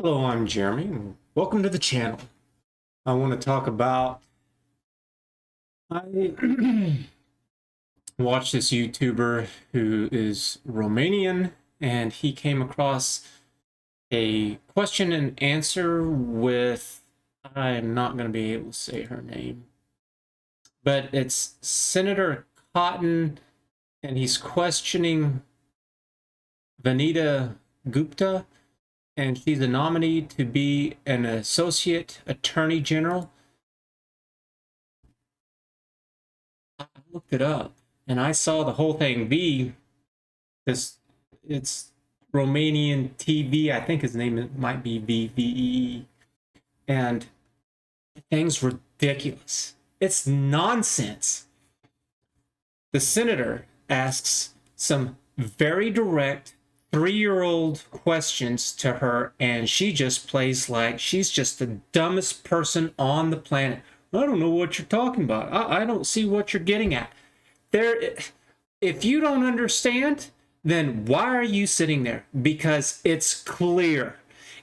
Hello, I'm Jeremy, and welcome to the channel. I want to talk about I watched this YouTuber who is Romanian, and he came across a question and answer with, I'm not going to be able to say her name, but it's Senator Cotton, and he's questioning Vanita Gupta, and she's a nominee to be an associate attorney general. I looked it up and I saw the whole thing be this. It's Romanian TV. I think his name might be VVE, and the thing's ridiculous. It's nonsense. The senator asks some very direct 3-year-old questions to her, and she just plays like she's just the dumbest person on the planet. I don't know what you're talking about. I don't see what you're getting at. There, if you don't understand, then why are you sitting there? Because it's clear.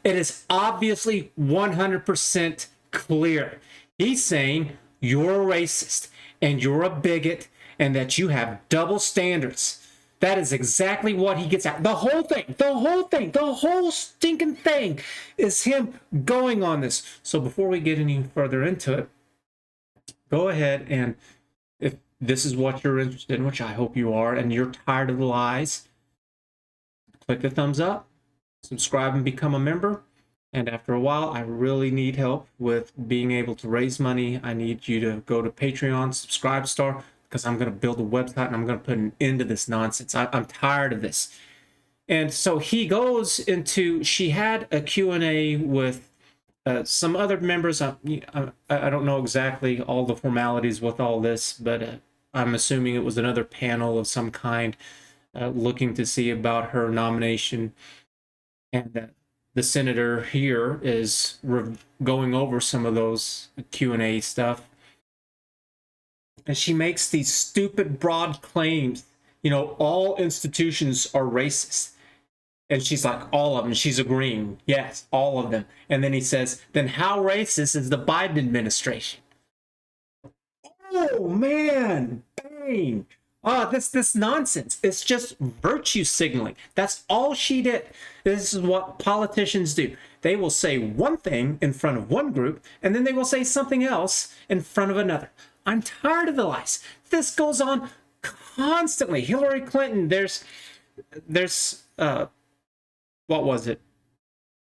It is obviously 100% clear. He's saying you're a racist and you're a bigot and that you have double standards. That is exactly what he gets at. The whole thing, the whole stinking thing is him going on this. So before we get any further into it, go ahead, and if this is what you're interested in, which I hope you are, and you're tired of the lies, click the thumbs up, subscribe and become a member. And after a while, I really need help with being able to raise money. I need you to go to Patreon, subscribe star, because I'm going to build a website and I'm going to put an end to this nonsense. I'm tired of this. And so he goes into, she had a Q&A with some other members. I don't know exactly all the formalities with all this, but I'm assuming it was another panel of some kind looking to see about her nomination. And the senator here is going over some of those Q&A stuff. And she makes these stupid, broad claims. You know, all institutions are racist. And she's like, all of them. She's agreeing. Yes, all of them. And then he says, then how racist is the Biden administration? Oh, man. Bang. This nonsense. It's just virtue signaling. That's all she did. This is what politicians do. They will say one thing in front of one group, and then they will say something else in front of another. I'm tired of the lies. This goes on constantly. Hillary Clinton, there's what was it?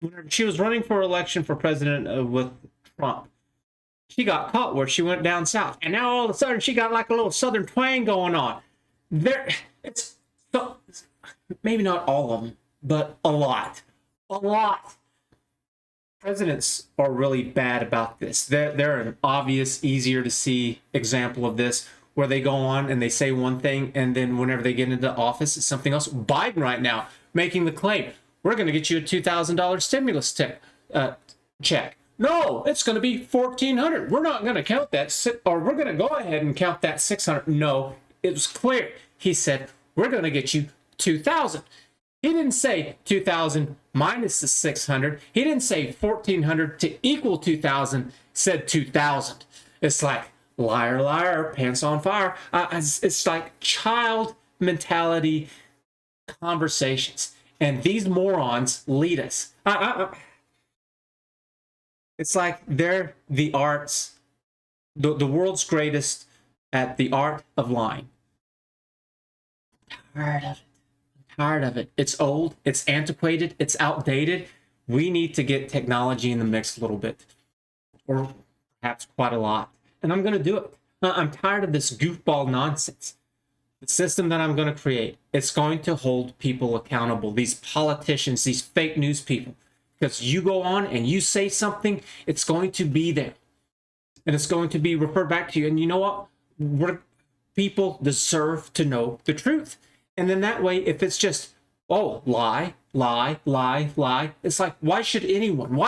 When she was running for election for president with Trump, she got caught where she went down south, and now all of a sudden she got like a little southern twang going on. It's so, maybe not all of them, but a lot. Presidents are really bad about this. They're an obvious, easier to see example of this, where they go on and they say one thing, and then whenever they get into office, it's something else. Biden right now making the claim, we're going to get you a $2,000 stimulus check. No, it's going to be $1,400. We're not going to count that, or we're going to go ahead and count that $600. No, it was clear. He said, we're going to get you $2,000. He didn't say 2,000 minus the 600. He didn't say 1,400 to equal 2,000. Said 2,000. It's like liar, liar, pants on fire. It's like child mentality conversations, and these morons lead us. It's like they're the arts, the world's greatest at the art of lying. Tired of it. It's old, it's antiquated, it's outdated. We need to get technology in the mix a little bit, or perhaps quite a lot. And I'm going to do it. I'm tired of this goofball nonsense. The system that I'm going to create, it's going to hold people accountable. These politicians, these fake news people. Because you go on and you say something, it's going to be there. And it's going to be referred back to you. And you know what? People deserve to know the truth. And then that way, if it's just, oh, lie, it's like, why should anyone?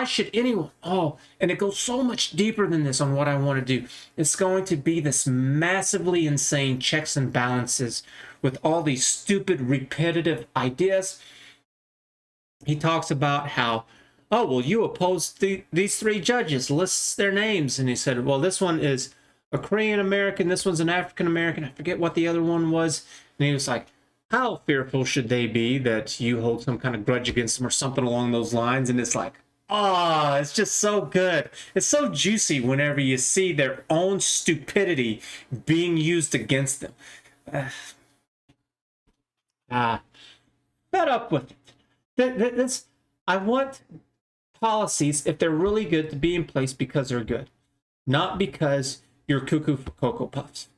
Oh, and it goes so much deeper than this on what I want to do. It's going to be this massively insane checks and balances with all these stupid, repetitive ideas. He talks about how oh, well, you opposed these three judges, lists their names. And he said, well, this one is a Korean American, this one's an African American, I forget what the other one was. And he was like, how fearful should they be that you hold some kind of grudge against them or something along those lines? And it's like, oh, it's just so good. It's so juicy whenever you see their own stupidity being used against them. Fed up with it. I want policies, if they're really good, to be in place because they're good, not because you're cuckoo for Cocoa Puffs.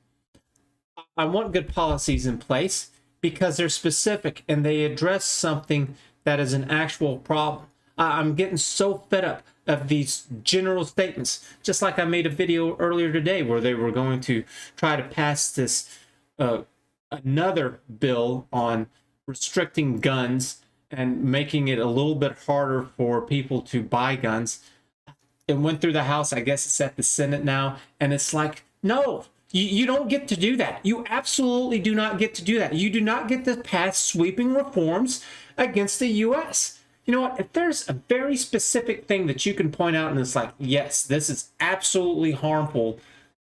I want good policies in place because they're specific and they address something that is an actual problem. I'm getting so fed up of these general statements, just like I made a video earlier today where they were going to try to pass this another bill on restricting guns and making it a little bit harder for people to buy guns. It went through the House. I guess it's at the Senate now. And it's like, no, you don't get to do that. You absolutely do not get to do that. You do not get to pass sweeping reforms against the U.S. You know what? If there's a very specific thing that you can point out and it's like, yes, this is absolutely harmful,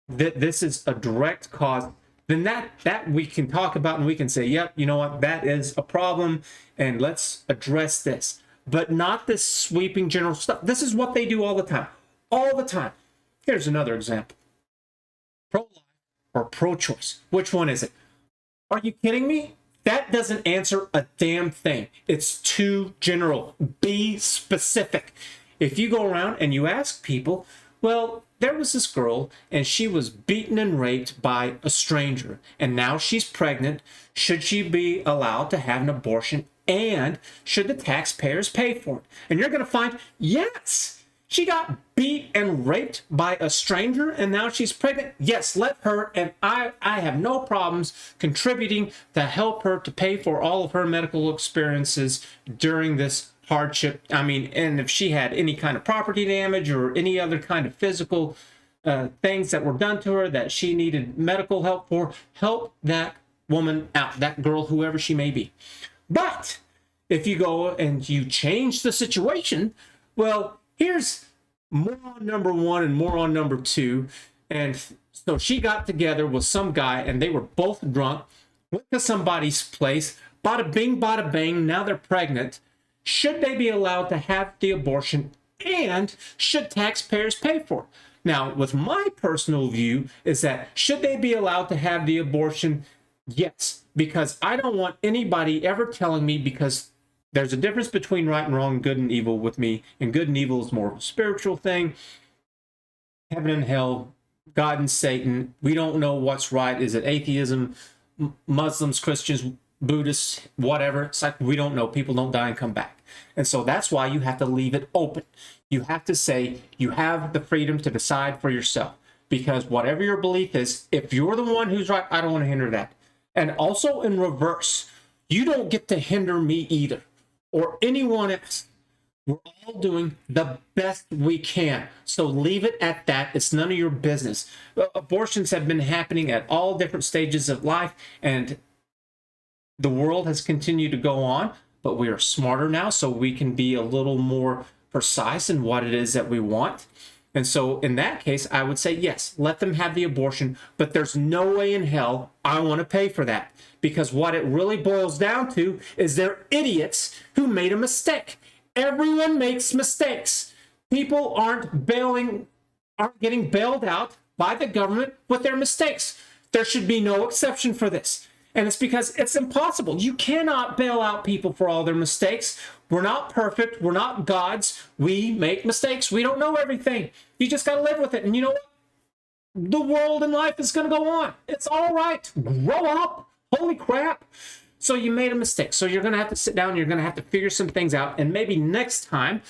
that this is a direct cause, then that we can talk about and we can say, yep, you know what? That is a problem and let's address this. But not this sweeping general stuff. This is what they do all the time. All the time. Here's another example. Pro-life or pro-choice. Which one is it? Are you kidding me? That doesn't answer a damn thing. It's too general. Be specific. If you go around and you ask people, well, there was this girl and she was beaten and raped by a stranger and now she's pregnant. Should she be allowed to have an abortion and should the taxpayers pay for it? And you're going to find, yes. She got beat and raped by a stranger and now she's pregnant. Yes, let her, and I have no problems contributing to help her to pay for all of her medical experiences during this hardship. I mean, and if she had any kind of property damage or any other kind of physical things that were done to her that she needed medical help for, help that woman out, that girl, whoever she may be. But if you go and you change the situation, well, here's more on number one and more on number two. And so she got together with some guy and they were both drunk, went to somebody's place, bada bing, bada bang, now they're pregnant. Should they be allowed to have the abortion and should taxpayers pay for it? Now, with my personal view is that should they be allowed to have the abortion? Yes, because I don't want anybody ever telling me, because there's a difference between right and wrong, good and evil with me, and good and evil is more of a spiritual thing. Heaven and hell, God and Satan, we don't know what's right. Is it atheism, Muslims, Christians, Buddhists, whatever? It's like we don't know. People don't die and come back. And so that's why you have to leave it open. You have to say you have the freedom to decide for yourself. Because whatever your belief is, if you're the one who's right, I don't want to hinder that. And also in reverse, you don't get to hinder me either, or anyone else. We're all doing the best we can. So leave it at that. It's none of your business. Abortions have been happening at all different stages of life, and the world has continued to go on, but we are smarter now, so we can be a little more precise in what it is that we want. And so in that case, I would say, yes, let them have the abortion, but there's no way in hell I want to pay for that. Because what it really boils down to is they're idiots who made a mistake. Everyone makes mistakes. People aren't getting bailed out by the government with their mistakes. There should be no exception for this. And it's because it's impossible. You cannot bail out people for all their mistakes. We're not perfect. We're not gods. We make mistakes. We don't know everything. You just got to live with it. And you know what? The world and life is going to go on. It's all right. Grow up. Holy crap. So you made a mistake. So you're going to have to sit down. You're going to have to figure some things out. And maybe next time,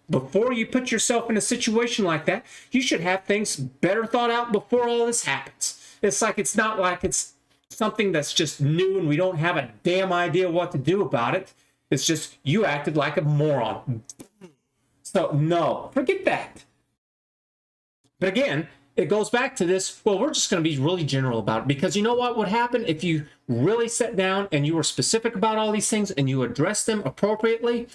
before you put yourself in a situation like that, you should have things better thought out before all this happens. It's not like it's something that's just new and we don't have a damn idea what to do about it. It's just you acted like a moron. So no, forget that. But again, it goes back to this, well, we're just going to be really general about it, because you know what would happen if you really sat down and you were specific about all these things and you addressed them appropriately?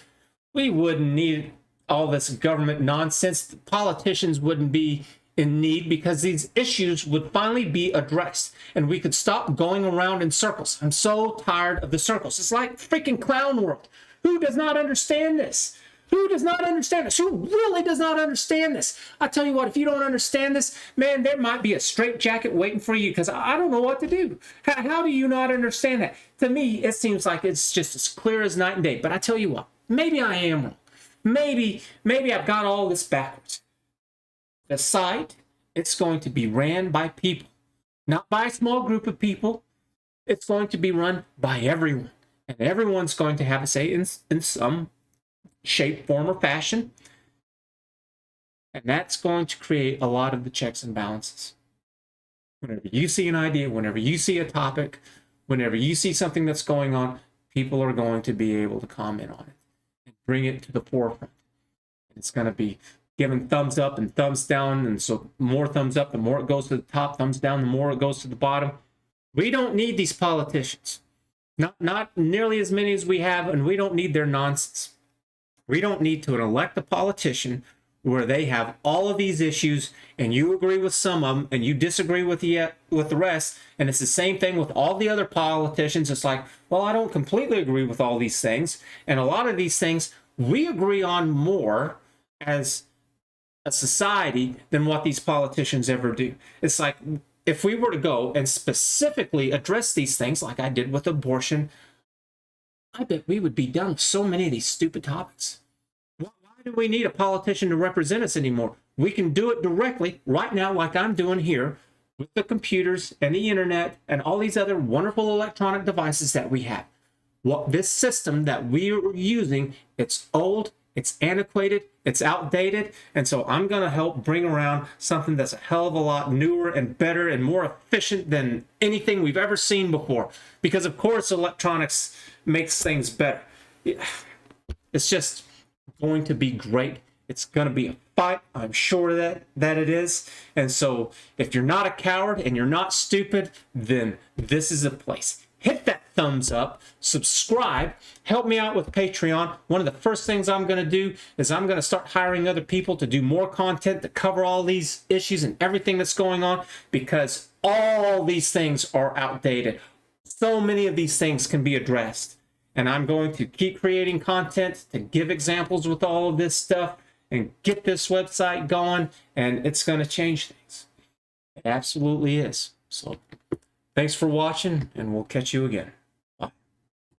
We wouldn't need all this government nonsense, politicians wouldn't be in need, because these issues would finally be addressed and we could stop going around in circles. I'm so tired of the circles. It's like freaking clown world. Who does not understand this? Who does not understand this? Who really does not understand this? I tell you what, if you don't understand this, man, there might be a straitjacket waiting for you, because I don't know what to do. How do you not understand that? To me, it seems like it's just as clear as night and day. But I tell you what, maybe I am wrong. Maybe I've got all this backwards. The site, it's going to be ran by people, not by a small group of people. It's going to be run by everyone. And everyone's going to have a say in some shape, form, or fashion. And that's going to create a lot of the checks and balances. Whenever you see an idea, whenever you see a topic, whenever you see something that's going on, people are going to be able to comment on it and bring it to the forefront. It's going to be given thumbs up and thumbs down, and so more thumbs up, the more it goes to the top, thumbs down, the more it goes to the bottom. We don't need these politicians. Not nearly as many as we have, and we don't need their nonsense. We don't need to elect a politician where they have all of these issues, and you agree with some of them and you disagree with the rest. And it's the same thing with all the other politicians. It's like, well, I don't completely agree with all these things, and a lot of these things we agree on more as a society than what these politicians ever do. It's like, if we were to go and specifically address these things like I did with abortion, I bet we would be done with so many of these stupid topics. Why do we need a politician to represent us anymore? We can do it directly right now, like I'm doing here, with the computers and the internet and all these other wonderful electronic devices that we have. What this system that we are using, it's old, it's antiquated, it's outdated, and so I'm going to help bring around something that's a hell of a lot newer and better and more efficient than anything we've ever seen before. Because of course electronics makes things better. It's just going to be great. It's going to be a fight. I'm sure that it is. And so if you're not a coward and you're not stupid, then this is a place. Hit that thumbs up, subscribe, help me out with Patreon. One of the first things I'm going to do is I'm going to start hiring other people to do more content to cover all these issues and everything that's going on, because all these things are outdated. So many of these things can be addressed. And I'm going to keep creating content to give examples with all of this stuff and get this website going, and it's going to change things. It absolutely is. So thanks for watching, and we'll catch you again.